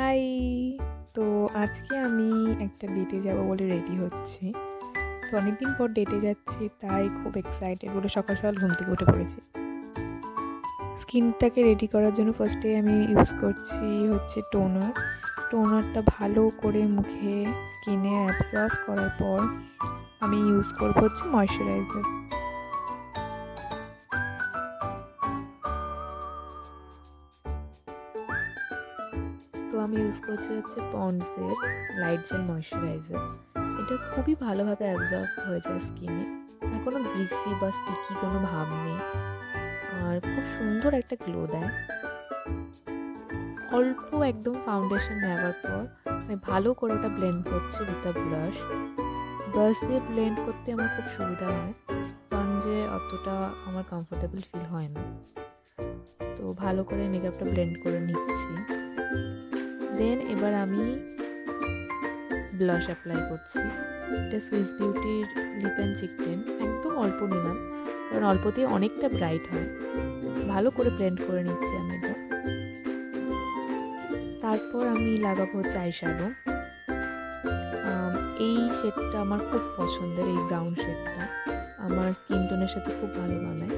High! তো আজকে আমি একটা ডেটে যাবো বলে রেডি হচ্ছি। তো অনেকদিন পর ডেটে যাচ্ছি, তাই খুব এক্সাইটেড বলে সকাল, সকাল ঘুম থেকে উঠে পড়েছি। স্কিনটাকে রেডি করার জন্য ফার্স্টে আমি ইউজ করছি হচ্ছে টোনার। টোনারটা ভালো করে মুখে স্কিনে অ্যাবজর্ব করার পর আমি ইউজ করবো হচ্ছে ময়েশ্চারাইজার। তো আমি ইউজ করছি হচ্ছে পন্ডসের লাইট জেল ময়েশ্চারাইজার। এটা খুবই ভালোভাবে অ্যাবজর্ব হয়ে যায় স্কিনে, আর কোনো গ্রিসি বা স্টিকি কোনো ভাব নেই, আর খুব সুন্দর একটা গ্লো দেয়। অল্প একদম ফাউন্ডেশন নেওয়ার পর আমি ভালো করে ওটা ব্লেন্ড করছি উইথ আ ব্রাশ। ব্রাশ দিয়ে ব্লেন্ড করতে আমার খুব সুবিধা হয়, স্পঞ্জে অতটা আমার কমফোর্টেবল ফিল হয় না। তো ভালো করে মেকআপটা ব্লেন্ড করে নিচ্ছি। দেন এবার আমি ব্লাশ অ্যাপ্লাই করছি। এটা সুইস বিউটির লিপ অ্যান্ড চিক টিন, একদম অল্প নিলাম, কারণ অল্পতেই অনেকটা ব্রাইট হয়। ভালো করে ব্লেন্ড করে নিচ্ছি আমি এটা। তারপর আমি লাগাবো হচ্ছে আইশ্যাডো। এই শেডটা আমার খুব পছন্দের, এই ব্রাউন শেডটা আমার স্কিন টোনের সাথে খুব ভালো মানায়।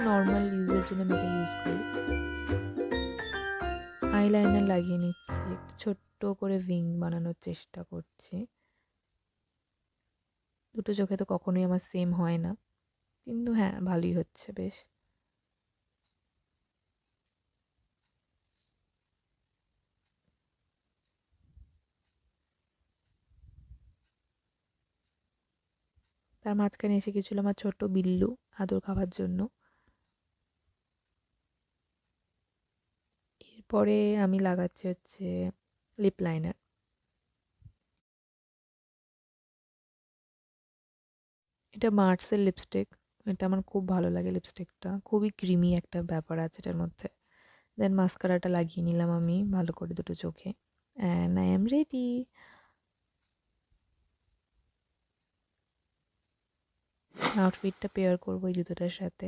নর্মাল ইউজের জন্য আমি এটা ইউজ করি। আইলাইনার লাগিয়ে নিচ্ছি, একটু ছোট্ট করে উইং বানানোর চেষ্টা করছি। দুটো চোখে তো কখনোই আমার সেম হয় না, কিন্তু হ্যাঁ, ভালোই হচ্ছে বেশ। তার মাঝখানে এসে গেছিল আমার ছোট্ট বিল্লু আদর খাওয়ার জন্য। এরপরে আমি লাগাচ্ছি হচ্ছে লিপ লাইনার। এটা মার্সের লিপস্টিক। এটা আমার খুব ভালো লাগে, লিপস্টিকটা খুবই ক্রিমি একটা ব্যাপার আছে এটার মধ্যে। দেন মাস্কারাটা লাগিয়ে নিলাম আমি ভালো করে দুটো চোখে, অ্যান্ড আই এম রেডি। আউটফিটটা পেয়ার করবো এই জুতোটার সাথে,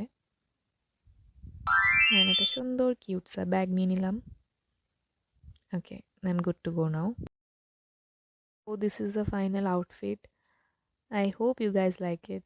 অ্যান্ড একটা সুন্দর কিউট সা ব্যাগ নিয়ে নিলাম। Okay, I am good to go now. So this is the final outfit. I hope you guys like it.